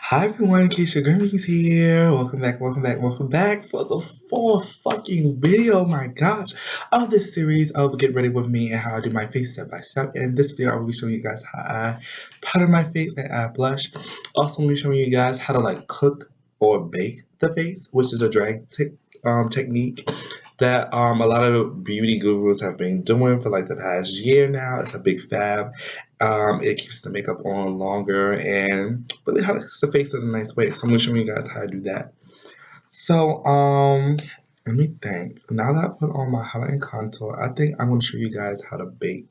Hi everyone, Kiysha Greenbeans here. Welcome back for the fourth fucking video, my gosh, of this series of Get Ready With Me and how I do my face step by step. In this video, I will be showing you guys how I powder my face and add blush. Also, I'm be showing you guys how to like cook or bake the face, which is a technique that a lot of beauty gurus have been doing for like the past year now. It's a big fab. It keeps the makeup on longer and really highlights the face in a nice way. So I'm gonna show you guys how to do that. So let me think. Now that I put on my highlight and contour, I think I'm gonna show you guys how to bake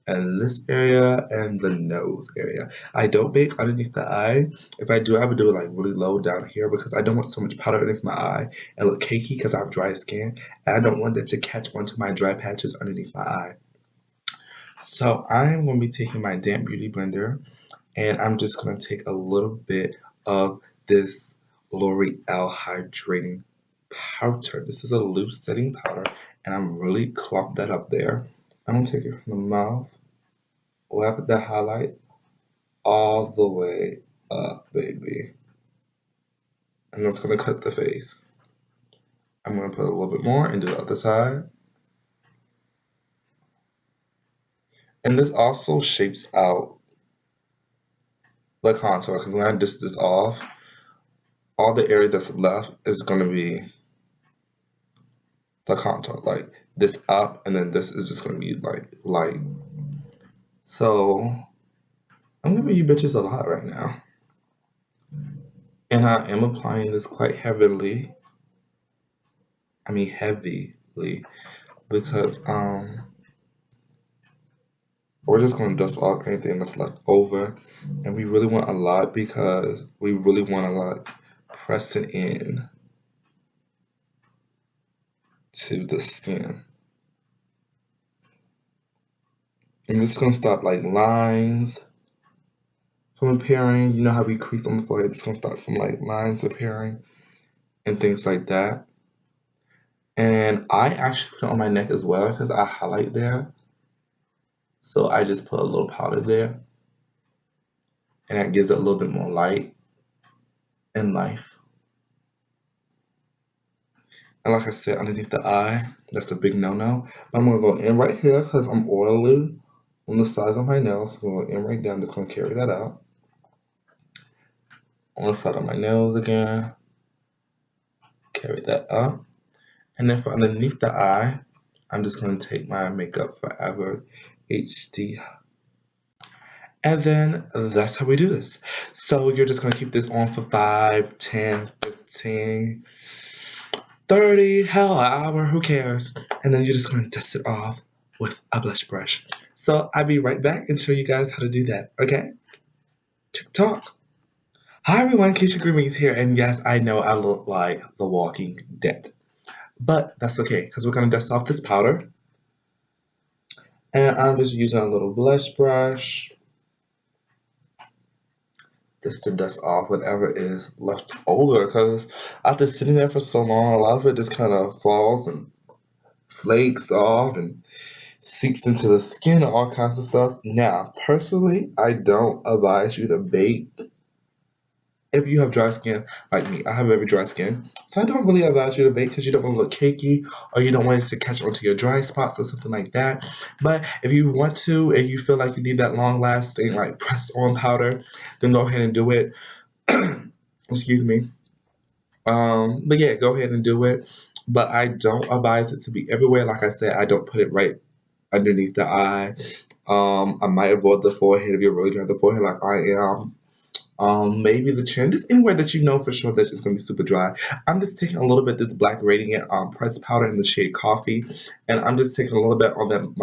in this area and the nose area. I don't bake underneath the eye. If I do, I would do it like really low down here because I don't want so much powder underneath my eye and look cakey because I have dry skin and I don't want that to catch onto my dry patches underneath my eye. So I'm going to be taking my damp beauty blender and I'm just going to take a little bit of this L'Oreal hydrating powder. This is a loose setting powder and I'm really clump that up there. I'm going to take it from the mouth, wrap the highlight all the way up, baby. And that's going to cut the face. I'm going to put a little bit more and do the other side. And this also shapes out the contour because when I dust this off, all the area that's left is going to be the contour, like this up, and then this is just going to be like light. So I'm giving you bitches a lot right now, and I am applying this quite heavily. I mean heavily, because we're just going to dust off anything that's left over, and we really want a lot because we really want to like press it in to the skin. I'm just gonna stop like lines from appearing. You know how we crease on the forehead? It's gonna stop from like lines appearing and things like that. And I actually put it on my neck as well because I highlight there. So I just put a little powder there. And that gives it a little bit more light and life. And like I said, underneath the eye, that's the big no-no. But I'm gonna go in right here because I'm oily on the sides of my nails. So I'm gonna go in right there. I'm just gonna carry that out. On the side of my nails again. Carry that up. And then for underneath the eye, I'm just going to take my Makeup Forever HD. And then that's how we do this. So you're just going to keep this on for 5, 10, 15, 30, hell, an hour, who cares? And then you're just going to dust it off with a blush brush. So I'll be right back and show you guys how to do that, okay? TikTok. Hi everyone, Kiysha Greenbeans here, and yes, I know I look like The Walking Dead. But that's okay, because we're going to dust off this powder. And I'm just using a little blush brush just to dust off whatever is left over. Because after sitting there for so long, a lot of it just kind of falls and flakes off and seeps into the skin and all kinds of stuff. Now, personally, I don't advise you to bake if you have dry skin like me. I have very dry skin, so I don't really advise you to bake because you don't want to look cakey or you don't want it to catch onto your dry spots or something like that. But if you want to and you feel like you need that long lasting like pressed on powder, then go ahead and do it. Excuse me. But yeah, go ahead and do it. But I don't advise it to be everywhere. Like I said, I don't put it right underneath the eye. I might avoid the forehead if you're really dry the forehead like I am. Maybe the chin, just anywhere that you know for sure that it's going to be super dry. I'm just taking a little bit this Black Radiant pressed powder in the shade Coffee, and I'm just taking a little bit on that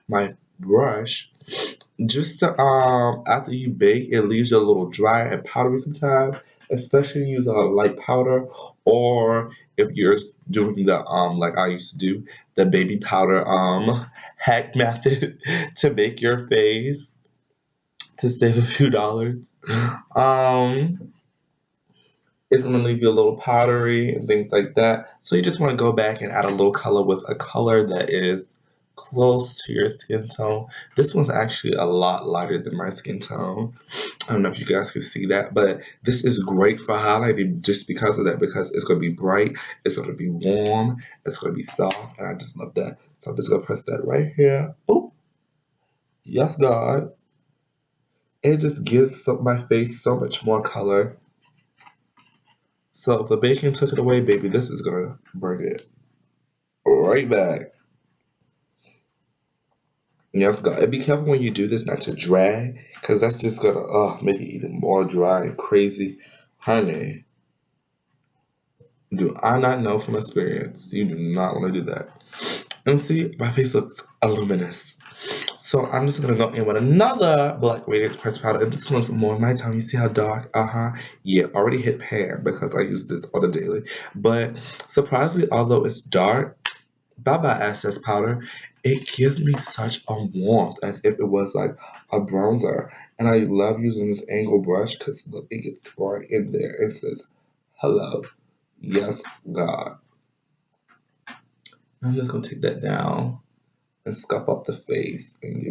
my brush, just to after you bake, it leaves you a little dry and powdery sometimes, especially use a light powder, or if you're doing the like I used to do, the baby powder hack method to make your face to save a few dollars. Um, it's going to leave you a little powdery and things like that. So you just want to go back and add a little color with a color that is close to your skin tone. This one's actually a lot lighter than my skin tone. I don't know if you guys can see that, but this is great for highlighting just because of that, because it's going to be bright, it's going to be warm, it's going to be soft, and I just love that. So I'm just going to press that right here. Oh, yes, God. It just gives my face so much more color. So if the baking took it away, baby, this is going to bring it right back. Yes, God. And be careful when you do this not to drag, because that's just going to make it even more dry and crazy. Honey, do I not know from experience? You do not want to do that. And see, my face looks luminous. So I'm just gonna go in with another Black Radiance pressed powder, and this one's more my time. You see how dark? Yeah, already hit pan because I use this on a daily. But surprisingly, although it's dark, bye-bye access powder, it gives me such a warmth as if it was like a bronzer. And I love using this angle brush because look, it gets right in there and says, hello. Yes, God. I'm just gonna take that down and scuff up the face and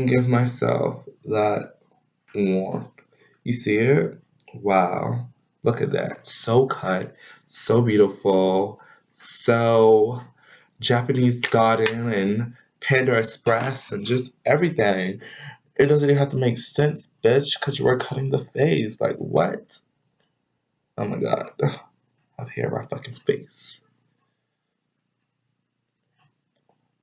give myself that warmth. You see it? Wow. Look at that. So cut, so beautiful, so Japanese garden and Panda Express and just everything. It doesn't even have to make sense, bitch, because you are cutting the face. Like, what? Oh my god. I have hair on my fucking face.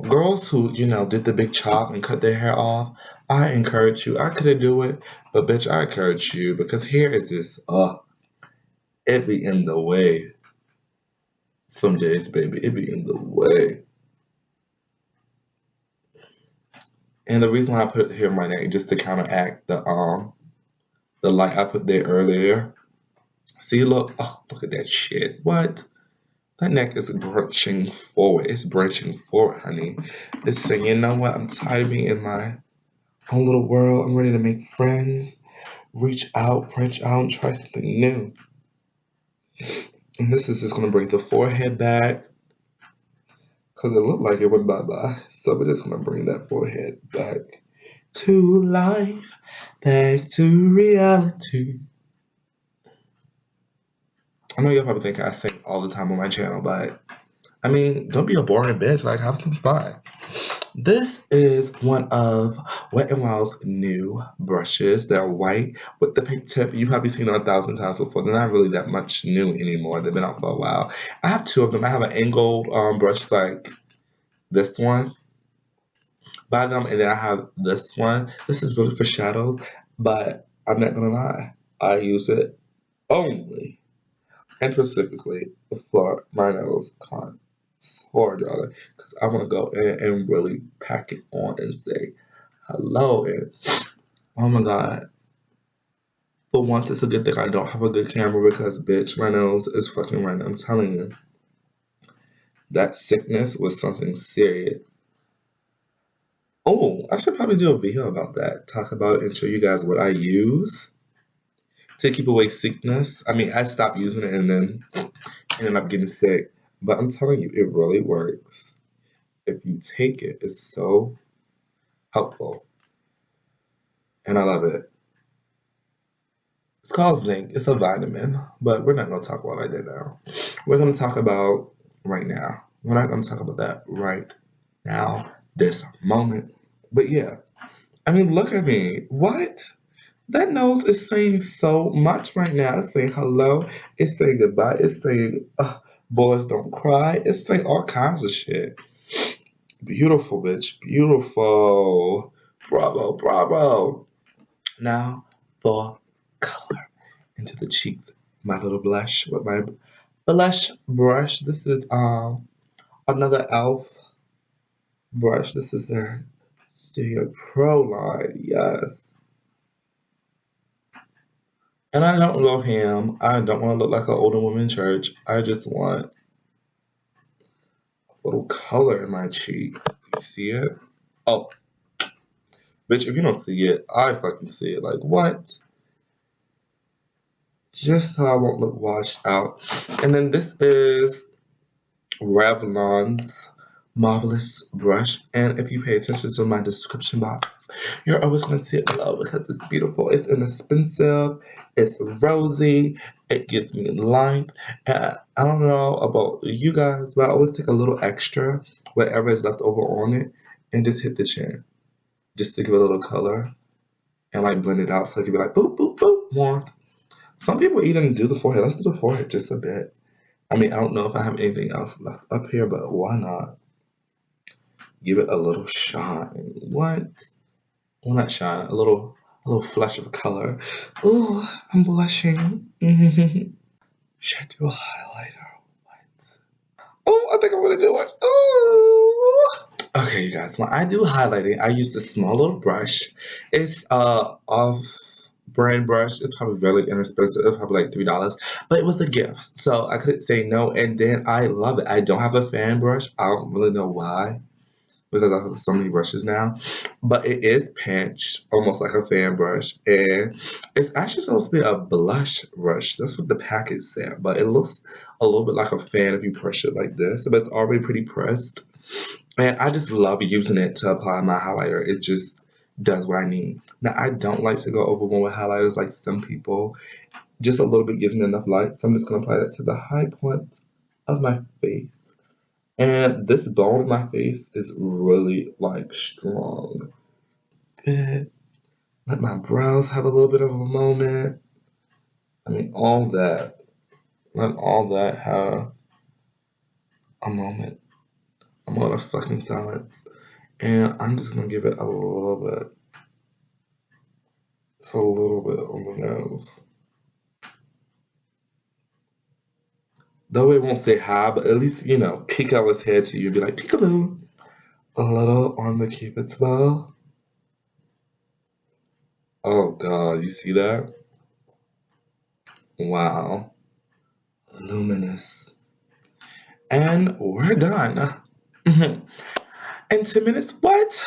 Girls who, did the big chop and cut their hair off, I encourage you. I couldn't do it, but bitch, I encourage you because hair is just, it be in the way. Some days, baby, it be in the way. And the reason why I put hair on my neck is just to counteract the light I put there earlier. See, look at that shit. What? That neck is branching forward. It's branching forward, honey. It's saying, you know what? I'm tired of being in my own little world. I'm ready to make friends, reach out, branch out, and try something new. And this is just gonna bring the forehead back because it looked like it went bye-bye. So we're just gonna bring that forehead back to life, back to reality. I know y'all probably think I sing all the time on my channel, but I mean, don't be a boring bitch. Like, have some fun. This is one of Wet n Wild's new brushes. They're white with the pink tip. You've probably seen them 1,000 times before. They're not really that much new anymore. They've been out for a while. I have two of them. I have an angled brush like this one by them, and then I have this one. This is really for shadows, but I'm not gonna lie. I use it only and specifically for my nose contour, darling, because I want to go in and really pack it on and say hello. And oh my god, for once it's a good thing I don't have a good camera because bitch, my nose is fucking running. I'm telling you, that sickness was something serious. Oh, I should probably do a video about that. Talk about it and show you guys what I use to keep away sickness. I mean, I stopped using it and then ended up getting sick. But I'm telling you, it really works. If you take it, it's so helpful. And I love it. It's called zinc. It's a vitamin. But we're not going to talk about that now. We're going to talk about right now. We're not going to talk about that right now, this moment. But yeah, I mean, look at me. What? That nose is saying so much right now. It's saying hello. It's saying goodbye. It's saying boys don't cry. It's saying all kinds of shit. Beautiful, bitch. Beautiful. Bravo, bravo. Now for color into the cheeks. My little blush with my blush brush. This is another e.l.f. brush. This is their Studio Pro line. Yes. And I don't go ham. I don't want to look like an older woman in church. I just want a little color in my cheeks. You see it? Oh, bitch, if you don't see it, I fucking see it. Like, what? Just so I won't look washed out. And then this is Revlon's marvelous brush. And if you pay attention to my description box, you're always going to see it below because it's beautiful. It's inexpensive. It's rosy. It gives me life. And I don't know about you guys, but I always take a little extra, whatever is left over on it, and just hit the chin. Just to give it a little color and like blend it out so it can be like boop, boop, boop, warmth. Some people even do the forehead. Let's do the forehead just a bit. I mean, I don't know if I have anything else left up here, but why not? Give it a little shine. What? Well, not shine. A little flush of color. Ooh, I'm blushing. Should I do a highlighter? What? Oh, I think I'm gonna do it. Ooh. Okay, you guys. When I do highlighting, I use this small little brush. It's off-brand brush. It's probably really inexpensive, probably like $3, but it was a gift, so I couldn't say no. And then I love it. I don't have a fan brush. I don't really know why, because I have so many brushes now. But it is pinched, almost like a fan brush, and it's actually supposed to be a blush brush. That's what the package said, but it looks a little bit like a fan if you brush it like this. But it's already pretty pressed, and I just love using it to apply my highlighter. It just does what I need. Now, I don't like to go overboard with highlighters like some people. Just a little bit gives me enough light. So I'm just going to apply that to the high points of my face. And this bone in my face is really like strong. Let my brows have a little bit of a moment. I mean, all that. Let all that have a moment. I'm on a fucking silence. And I'm just going to give it a little bit. Just a little bit on the nose. That way it won't say hi, but at least, you know, peek out his head to you and be like, peekaboo. A little on the cupid's bow. Oh god, you see that? Wow. Luminous. And we're done. In 10 minutes, what?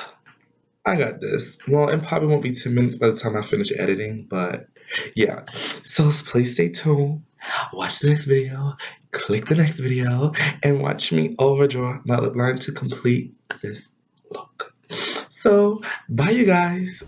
I got this. Well, it probably won't be 10 minutes by the time I finish editing, but yeah. So please stay tuned. Watch the next video. Click the next video. And watch me overdraw my lip line to complete this look. So, bye you guys.